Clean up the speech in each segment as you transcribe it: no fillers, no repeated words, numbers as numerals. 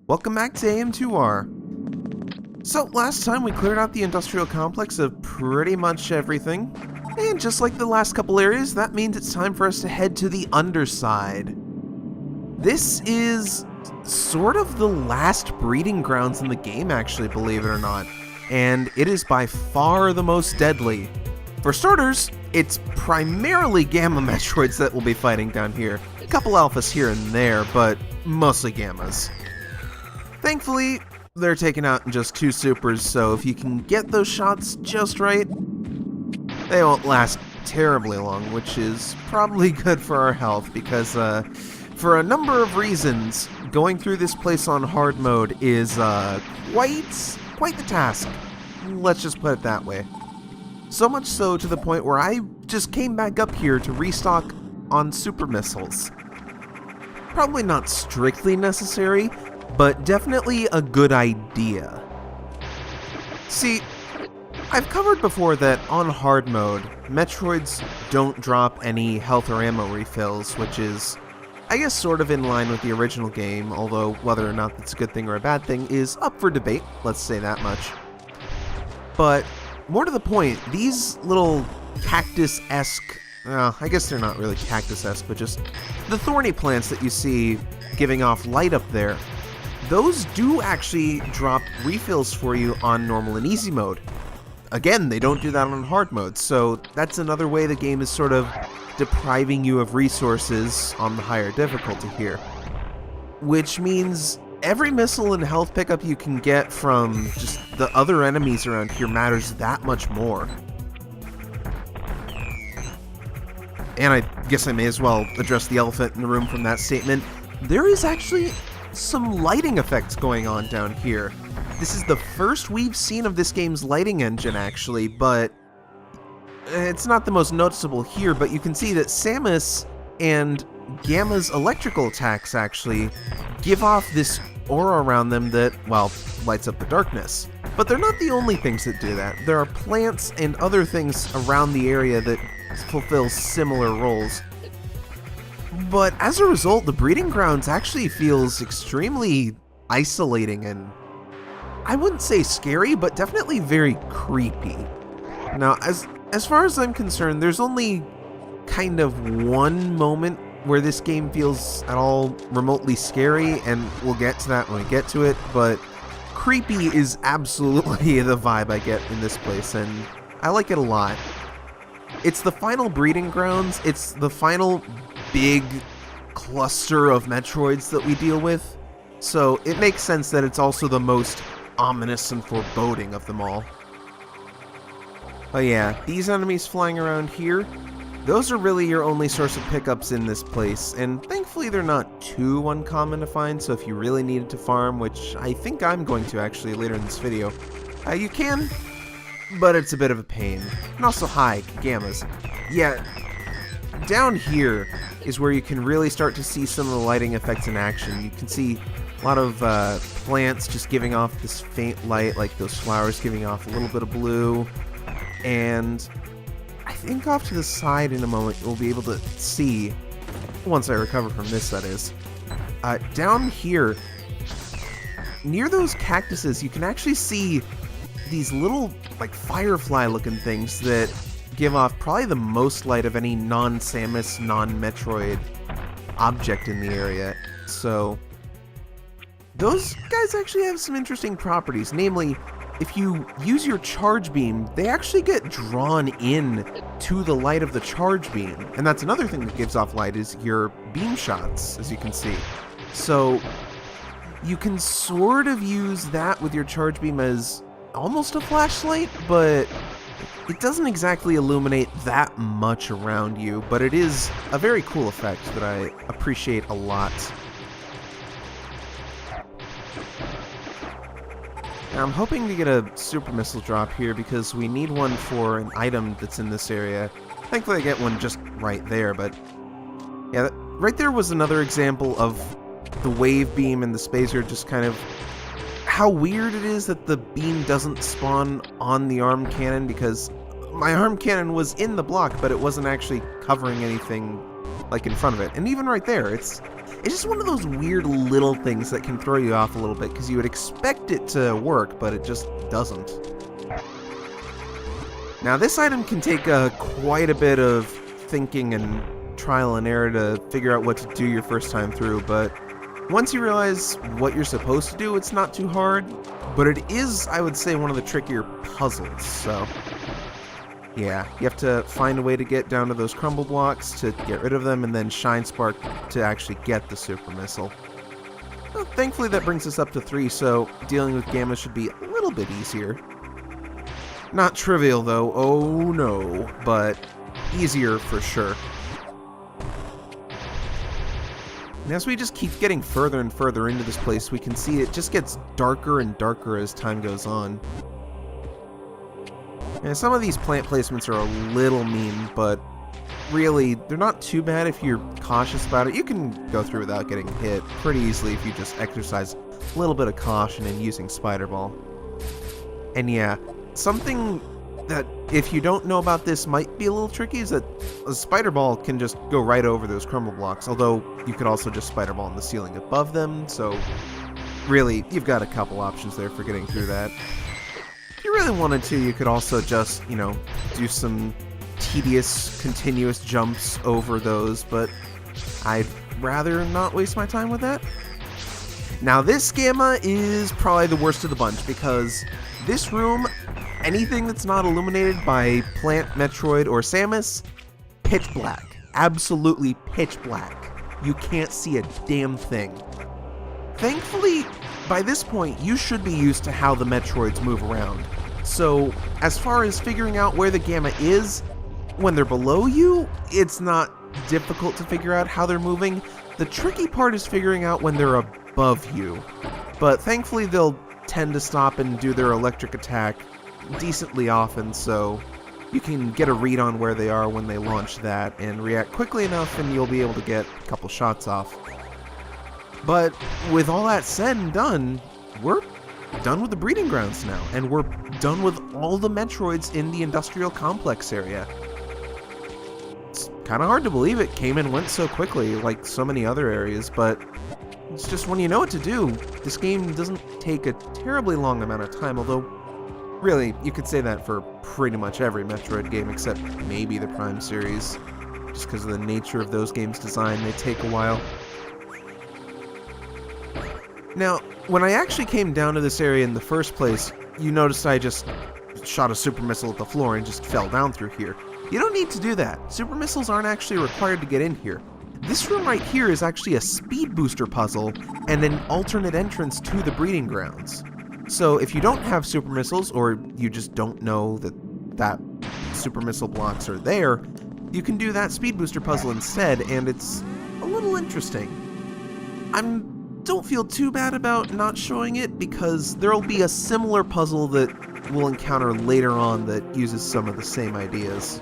Welcome back to AM2R. So last time we cleared out the industrial complex of pretty much everything, and just like the last couple areas, that means it's time for us to head to the underside. This is sort of the last breeding grounds in the game, actually, believe it or not, and it is by far the most deadly. For starters, it's primarily Gamma Metroids that we'll be fighting down here. A couple Alphas here and there, but mostly Gammas. Thankfully, they're taken out in just 2 supers, so if you can get those shots just right, they won't last terribly long, which is probably good for our health, because for a number of reasons, going through this place on hard mode is quite the task. Let's just put it that way. So much so to the point where I just came back up here to restock on super missiles. Probably not strictly necessary, but definitely a good idea. See, I've covered before that on hard mode, Metroids don't drop any health or ammo refills, which is, I guess, sort of in line with the original game, although whether or not that's a good thing or a bad thing is up for debate, let's say that much. But more to the point, these little cactus-esque, I guess they're not really cactus-esque, but just the thorny plants that you see giving off light up there, those do actually drop refills for you on normal and easy mode. Again, they don't do that on hard mode, so that's another way the game is sort of depriving you of resources on the higher difficulty here. Which means every missile and health pickup you can get from just the other enemies around here matters that much more. And I guess I may as well address the elephant in the room from that statement. There is actually some lighting effects going on down here. This is the first we've seen of this game's lighting engine, actually, but it's not the most noticeable here, but you can see that Samus and Gamma's electrical attacks actually give off this aura around them that, well, lights up the darkness. But they're not the only things that do that. There are plants and other things around the area that fulfill similar roles. But as a result, the breeding grounds actually feels extremely isolating and, I wouldn't say scary, but definitely very creepy. Now, as far as I'm concerned, there's only kind of one moment where this game feels at all remotely scary, and we'll get to that when we get to it, but creepy is absolutely the vibe I get in this place, and I like it a lot. It's the final breeding grounds, it's the final big cluster of Metroids that we deal with, so it makes sense that it's also the most ominous and foreboding of them all. But yeah, these enemies flying around here, those are really your only source of pickups in this place, and thankfully they're not too uncommon to find, so if you really needed to farm, which I think I'm going to actually later in this video, you can, but it's a bit of a pain. And also, hi, Gammas. Yeah, down here is where you can really start to see some of the lighting effects in action. You can see a lot of plants just giving off this faint light, like those flowers giving off a little bit of blue, and I think off to the side in a moment you'll be able to see, once I recover from this that is, down here, near those cactuses, you can actually see these little, like, firefly looking things that give off probably the most light of any non-Samus, non-Metroid object in the area. So those guys actually have some interesting properties, namely, if you use your charge beam, they actually get drawn in to the light of the charge beam. And that's another thing that gives off light is your beam shots, as you can see. So you can sort of use that with your charge beam as almost a flashlight, but it doesn't exactly illuminate that much around you, but it is a very cool effect that I appreciate a lot. Now, I'm hoping to get a super missile drop here because we need one for an item that's in this area. Thankfully I get one just right there, but yeah, right there was another example of the wave beam and the spacer just kind of how weird it is that the beam doesn't spawn on the arm cannon, because my arm cannon was in the block, but it wasn't actually covering anything like in front of it. And even right there, it's It's just one of those weird little things that can throw you off a little bit, because you would expect it to work, but it just doesn't. Now, this item can take quite a bit of thinking and trial and error to figure out what to do your first time through, but once you realize what you're supposed to do, it's not too hard. But it is, I would say, one of the trickier puzzles, so yeah, you have to find a way to get down to those crumble blocks to get rid of them, and then Shine Spark to actually get the Super Missile. Well, thankfully that brings us up to 3, so dealing with Gamma should be a little bit easier. Not trivial though, oh no, but easier for sure. And as we just keep getting further and further into this place, we can see it just gets darker and darker as time goes on. And some of these plant placements are a little mean, but really, they're not too bad if you're cautious about it. You can go through without getting hit pretty easily if you just exercise a little bit of caution in using Spider Ball. And yeah, something that, if you don't know about this, might be a little tricky is that a Spider Ball can just go right over those crumble blocks, although you could also just Spider Ball in the ceiling above them, so really, you've got a couple options there for getting through that. If you really wanted to, you could also just, you know, do some tedious, continuous jumps over those, but I'd rather not waste my time with that. Now, this Gamma is probably the worst of the bunch, because this room, anything that's not illuminated by Plant, Metroid, or Samus, pitch black. Absolutely pitch black. You can't see a damn thing. Thankfully, by this point, you should be used to how the Metroids move around. So, as far as figuring out where the Gamma is, when they're below you, it's not difficult to figure out how they're moving. The tricky part is figuring out when they're above you. But thankfully, they'll tend to stop and do their electric attack decently often, so you can get a read on where they are when they launch that and react quickly enough, and you'll be able to get a couple shots off. But with all that said and done, we're done with the breeding grounds now, and we're done with all the Metroids in the industrial complex area. It's kind of hard to believe it came and went so quickly, like so many other areas, but it's just when you know what to do. This game doesn't take a terribly long amount of time, although really, you could say that for pretty much every Metroid game except maybe the Prime series. Just because of the nature of those games' design, they take a while. Now, when I actually came down to this area in the first place, you noticed I just shot a super missile at the floor and just fell down through here. You don't need to do that. Super missiles aren't actually required to get in here. This room right here is actually a speed booster puzzle and an alternate entrance to the breeding grounds. So if you don't have super missiles, or you just don't know that super missile blocks are there, you can do that speed booster puzzle instead, and it's a little interesting. Don't feel too bad about not showing it, because there'll be a similar puzzle that we'll encounter later on that uses some of the same ideas.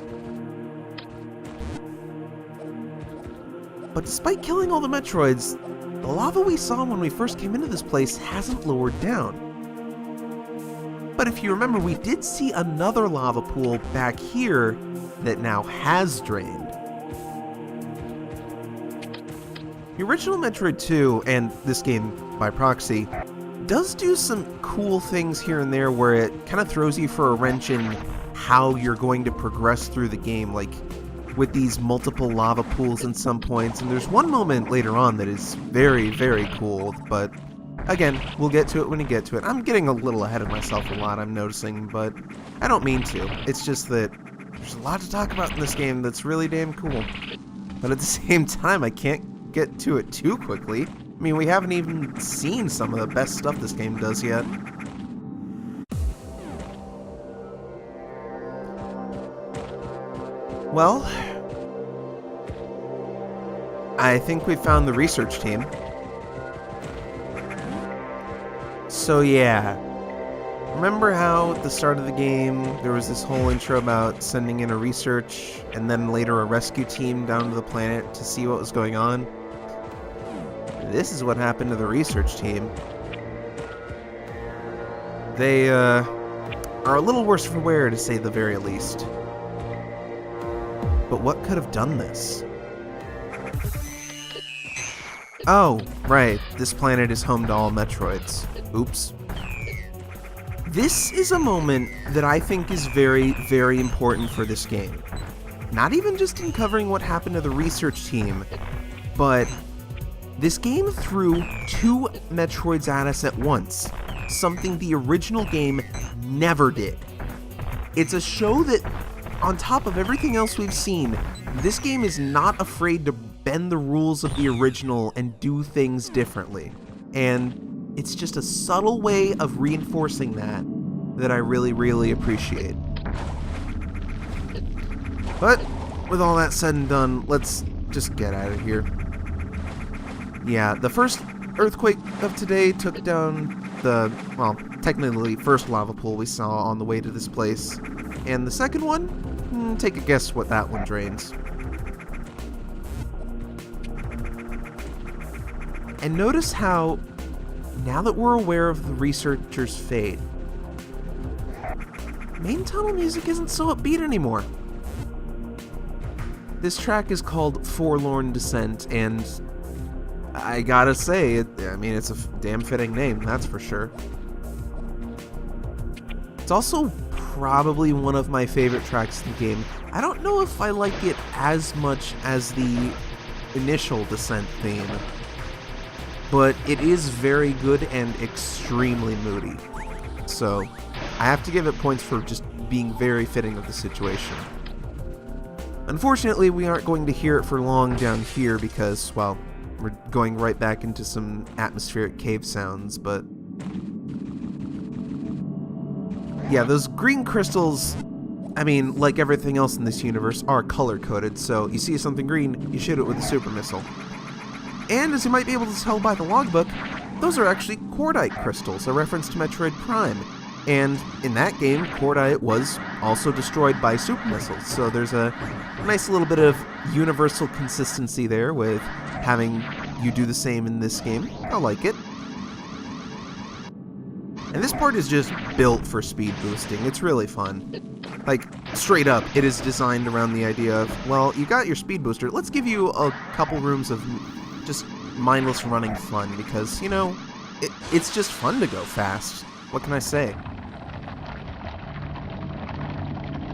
But despite killing all the Metroids, the lava we saw when we first came into this place hasn't lowered down. But if you remember, we did see another lava pool back here that now has drained. The original Metroid 2, and this game by proxy, does do some cool things here and there where it kind of throws you for a wrench in how you're going to progress through the game, like with these multiple lava pools in some points, and there's one moment later on that is very, very cool, but again, we'll get to it when we get to it. I'm getting a little ahead of myself a lot, I'm noticing, but I don't mean to. It's just that there's a lot to talk about in this game that's really damn cool. But at the same time, I can't get to it too quickly. I mean, we haven't even seen some of the best stuff this game does yet. Well, I think we found the research team. So yeah, remember how at the start of the game there was this whole intro about sending in a research and then later a rescue team down to the planet to see what was going on? This is what happened to the research team. They are a little worse for wear, to say the very least. But what could have done this? Oh, right, this planet is home to all Metroids. Oops. This is a moment that I think is very, very important for this game. Not even just in covering what happened to the research team, but this game threw 2 Metroids at us at once, something the original game never did. It's a show that, on top of everything else we've seen, this game is not afraid to bend the rules of the original and do things differently. And it's just a subtle way of reinforcing that I really, really appreciate. But with all that said and done, let's just get out of here. Yeah, the first earthquake of today took down the, well, technically first lava pool we saw on the way to this place. And the second one? Take a guess what that one drains. And notice how, now that we're aware of the researcher's fate, main tunnel music isn't so upbeat anymore. This track is called Forlorn Descent, and I gotta say, it's a damn fitting name, that's for sure. It's also probably one of my favorite tracks in the game. I don't know if I like it as much as the initial Descent theme, but it is very good and extremely moody. So, I have to give it points for just being very fitting of the situation. Unfortunately, we aren't going to hear it for long down here because, well, we're going right back into some atmospheric cave sounds, but yeah, those green crystals, like everything else in this universe, are color-coded, so you see something green, you shoot it with a super missile. And as you might be able to tell by the logbook, those are actually cordite crystals, a reference to Metroid Prime. And in that game, cordite was also destroyed by super missiles, so there's a nice little bit of universal consistency there with having you do the same in this game. I like it. And this part is just built for speed boosting. It's really fun. Like, straight up, it is designed around the idea of, well, you got your speed booster, let's give you a couple rooms of just mindless running fun, because, it's just fun to go fast. What can I say?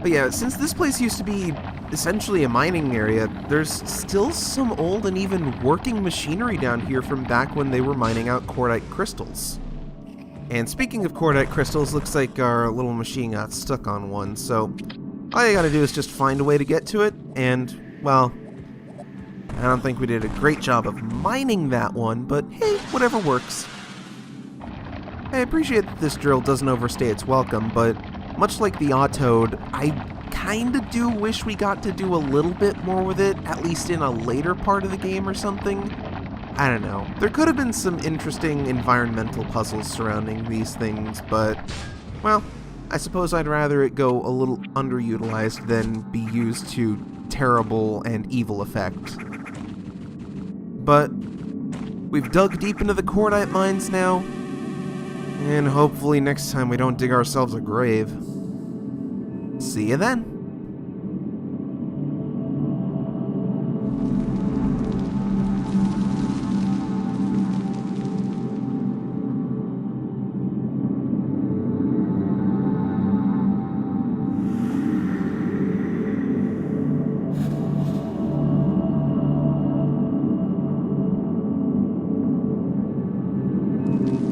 But yeah, since this place used to be essentially a mining area, there's still some old and even working machinery down here from back when they were mining out cordite crystals. And speaking of cordite crystals, looks like our little machine got stuck on one, so all you gotta do is just find a way to get to it, and, well, I don't think we did a great job of mining that one, but hey, whatever works. I appreciate that this drill doesn't overstay its welcome, but much like the Autod, I kinda do wish we got to do a little bit more with it, at least in a later part of the game or something. I don't know. There could have been some interesting environmental puzzles surrounding these things, but, well, I suppose I'd rather it go a little underutilized than be used to terrible and evil effect. But we've dug deep into the cordite mines now, and hopefully next time we don't dig ourselves a grave. See you then.